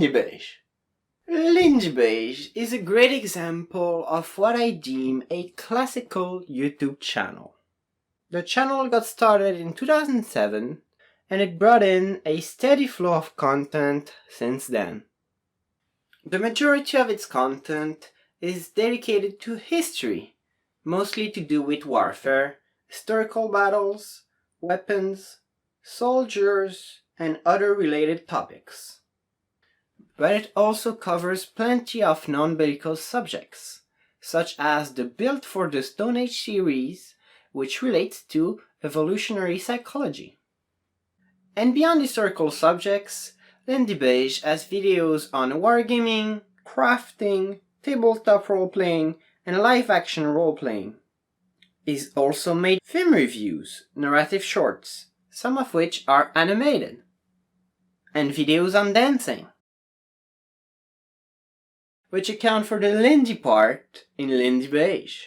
Lindy Beige. Lindy Beige is a great example of what I deem a classical YouTube channel. The channel got started in 2007 and it brought in a steady flow of content since then. The majority of its content is dedicated to history, mostly to do with warfare, historical battles, weapons, soldiers, and other related topics. But it also covers plenty of non-biblical subjects, such as the Built for the Stone Age series, which relates to evolutionary psychology. And beyond historical subjects, Lindy Beige has videos on wargaming, crafting, tabletop role-playing, and live-action role-playing. He's also made film reviews, narrative shorts, some of which are animated, and videos on dancing, which account for the Lindy part in Lindy Beige.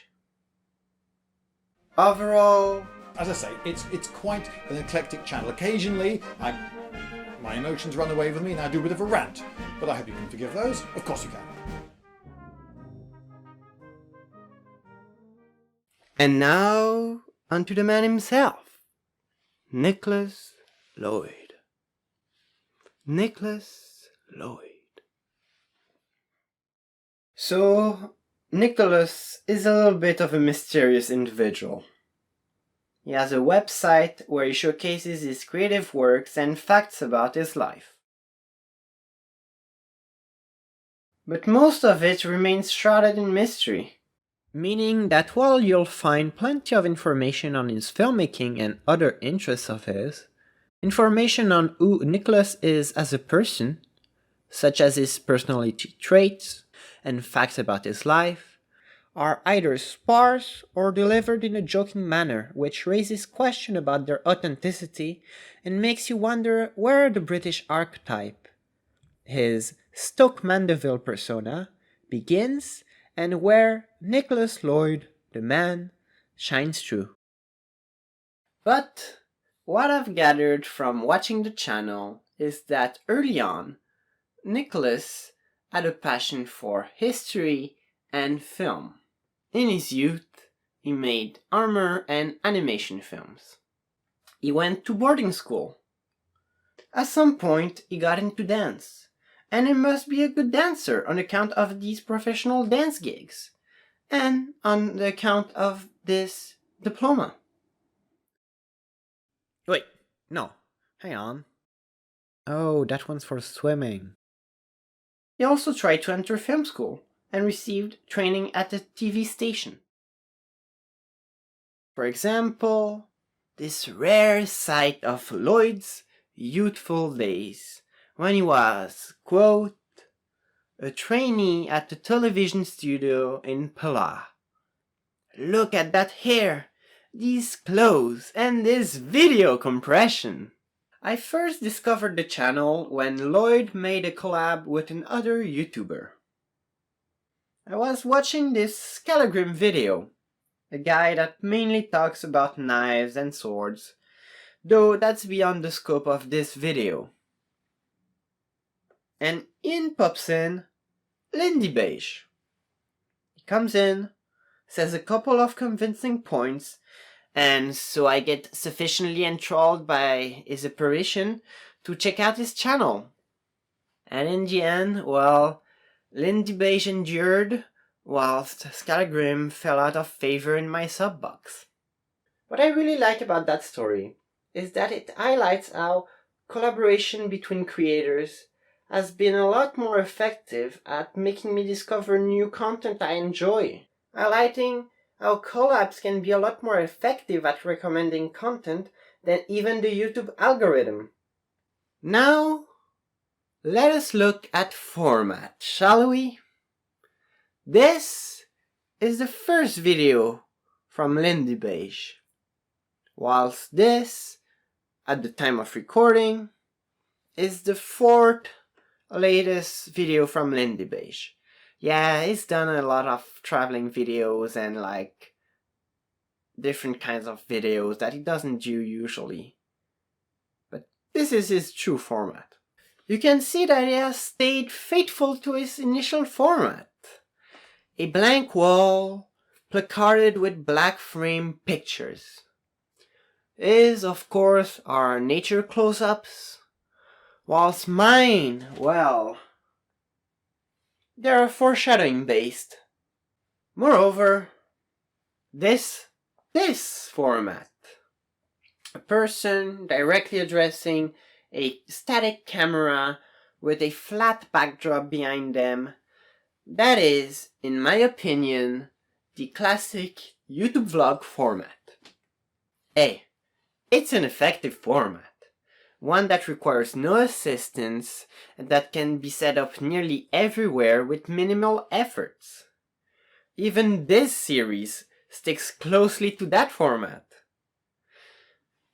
Overall, as I say, it's quite an eclectic channel. Occasionally, my emotions run away with me and I do a bit of a rant, but I hope you can forgive those. Of course you can. And now, onto the man himself, Nicholas Lloyd. Nicholas Lloyd. So, Nicholas is a little bit of a mysterious individual. He has a website where he showcases his creative works and facts about his life. But most of it remains shrouded in mystery, meaning that while you'll find plenty of information on his filmmaking and other interests of his, information on who Nicholas is as a person, such as his personality traits and facts about his life, are either sparse or delivered in a joking manner, which raises questions about their authenticity and makes you wonder where the British archetype, his Stoke Mandeville persona, begins and where Nicholas Lloyd, the man, shines through. But what I've gathered from watching the channel is that early on, Nicholas had a passion for history and film. In his youth, he made armor and animation films. He went to boarding school. At some point, he got into dance, and he must be a good dancer on account of these professional dance gigs, and on the account of this diploma. Wait, no, hang on. Oh, that one's for swimming. He also tried to enter film school and received training at a TV station. For example, this rare sight of Lloyd's youthful days, when he was, quote, a trainee at the television studio in Pella. Look at that hair, these clothes, and this video compression. I first discovered the channel when Lloyd made a collab with another YouTuber. I was watching this Scalagrim video, a guy that mainly talks about knives and swords, though that's beyond the scope of this video. And in pops in Lindy Beige. He comes in, says a couple of convincing points, and so I get sufficiently enthralled by his apparition to check out his channel. And in the end, well, Lindy Beige endured, whilst Scalagrim fell out of favor in my sub box. What I really like about that story is that it highlights how collaboration between creators has been a lot more effective at making me discover new content I enjoy, highlighting how collabs can be a lot more effective at recommending content than even the YouTube algorithm. Now, let us look at format, shall we? This is the first video from Lindy Beige, whilst this, at the time of recording, is the fourth latest video from Lindy Beige. Yeah, he's done a lot of traveling videos and like different kinds of videos that he doesn't do usually. But this is his true format. you can see that he has stayed faithful to his initial format. A blank wall, placarded with black frame pictures. His, of course, are nature close-ups, whilst mine, well, they're foreshadowing based. Moreover, this format, a person directly addressing a static camera with a flat backdrop behind them, that is, in my opinion, the classic YouTube vlog format. It's an effective format, one that requires no assistance and that can be set up nearly everywhere with minimal efforts. Even this series sticks closely to that format.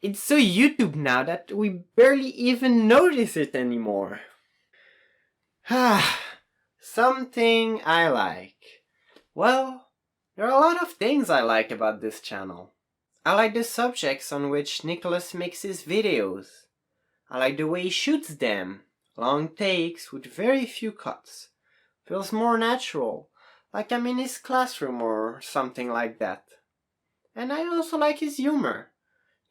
It's so YouTube now that we barely even notice it anymore. Something I like. Well, there are a lot of things I like about this channel. I like the subjects on which Nicholas makes his videos. I like the way he shoots them. Long takes with very few cuts. Feels more natural, like I'm in his classroom or something like that. And I also like his humor.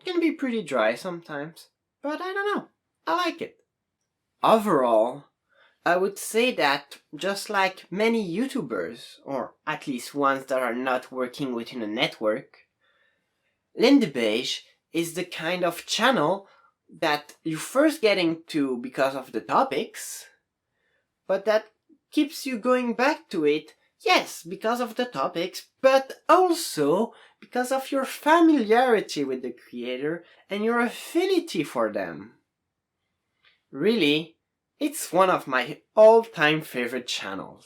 It can be pretty dry sometimes, but I don't know. I like it. Overall, I would say that, just like many YouTubers, or at least ones that are not working within a network, Lindybeige is the kind of channel that you first get into because of the topics, but that keeps you going back to it, yes, because of the topics, but also because of your familiarity with the creator and your affinity for them. Really, it's one of my all-time favorite channels.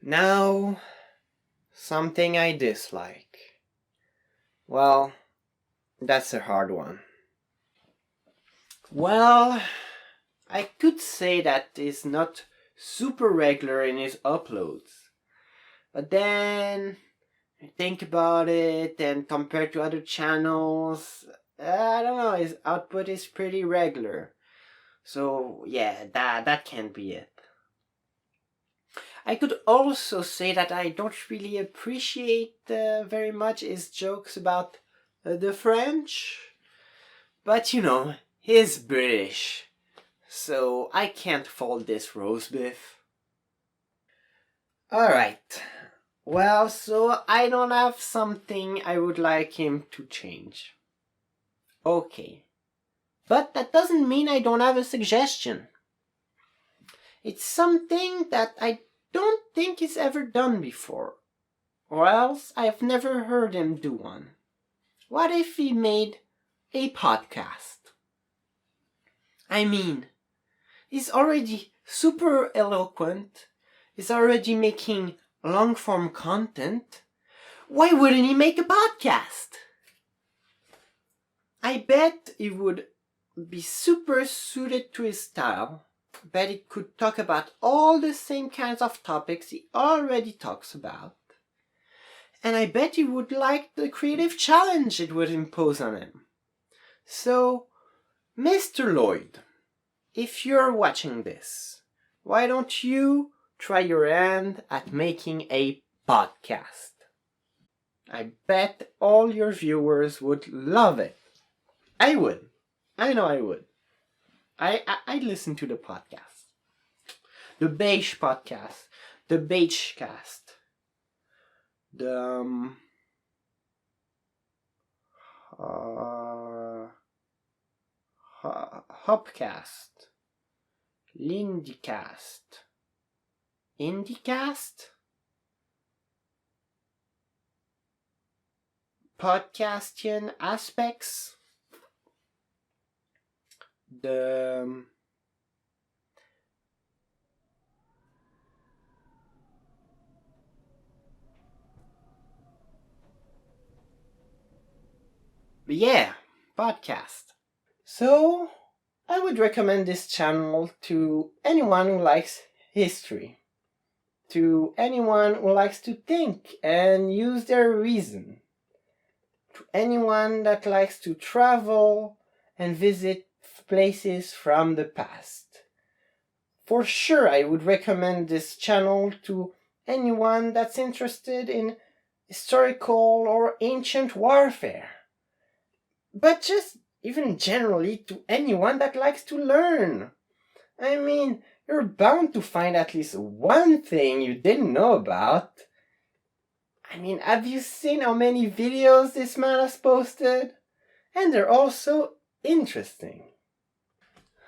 Now, something I dislike. Well, that's a hard one. Well, I could say that he's not super regular in his uploads. But then, I think about it and compared to other channels, I don't know, his output is pretty regular. So yeah, that can't be it. I could also say that I don't really appreciate very much his jokes about the French. But you know, he's British. So I can't fault this roast beef. Alright. Well, so I don't have something I would like him to change. Okay. But that doesn't mean I don't have a suggestion. It's something that I don't think he's ever done before. Or else I've never heard him do one. What if he made a podcast? I mean, he's already super eloquent. He's already making long-form content. Why wouldn't he make a podcast? I bet it would be super suited to his style. I bet it could talk about all the same kinds of topics he already talks about. And I bet he would like the creative challenge it would impose on him. So, Mr. Lloyd, if you're watching this, why don't you try your hand at making a podcast? I bet all your viewers would love it. I would. I know I would. I'd listen to the podcast. The Beige podcast. The Beige cast. The Hopcast. Lindycast. Indycast? Podcastian aspects. The yeah, podcast. So, I would recommend this channel to anyone who likes history. To anyone who likes to think and use their reason. To anyone that likes to travel and visit places from the past. For sure, I would recommend this channel to anyone that's interested in historical or ancient warfare. But just even generally to anyone that likes to learn. I mean, you're bound to find at least one thing you didn't know about. I mean, have you seen how many videos this man has posted? And they're all so interesting.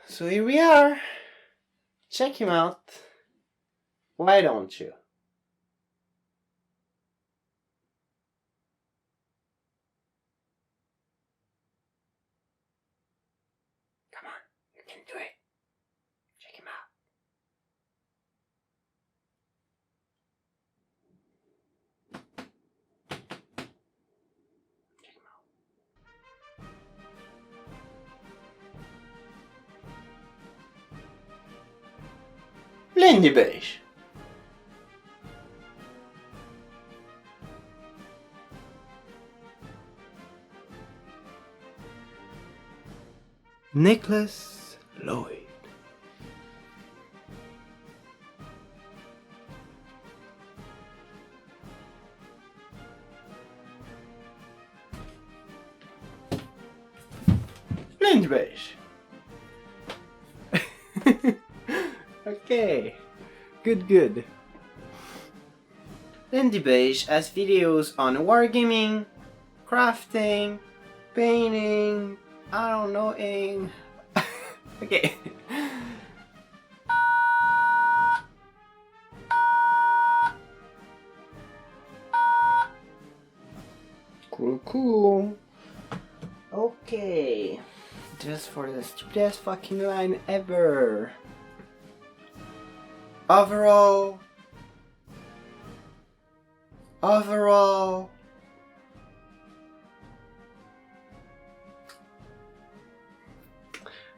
So here we are. Check him out. Why don't you? Come on, you can do it. Check him out. Check him out. Lindy Beige. Nicholas Lloyd. Lindy Beige. Okay, good. Lindy Beige has videos on wargaming, crafting, painting, I don't know, okay. Cool. Okay. Just for the stupidest fucking line ever. Overall.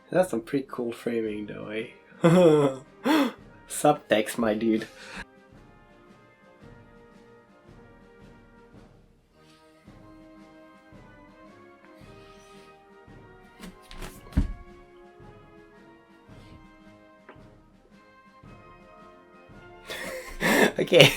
That's some pretty cool framing though, eh? Subtext, my dude. Okay.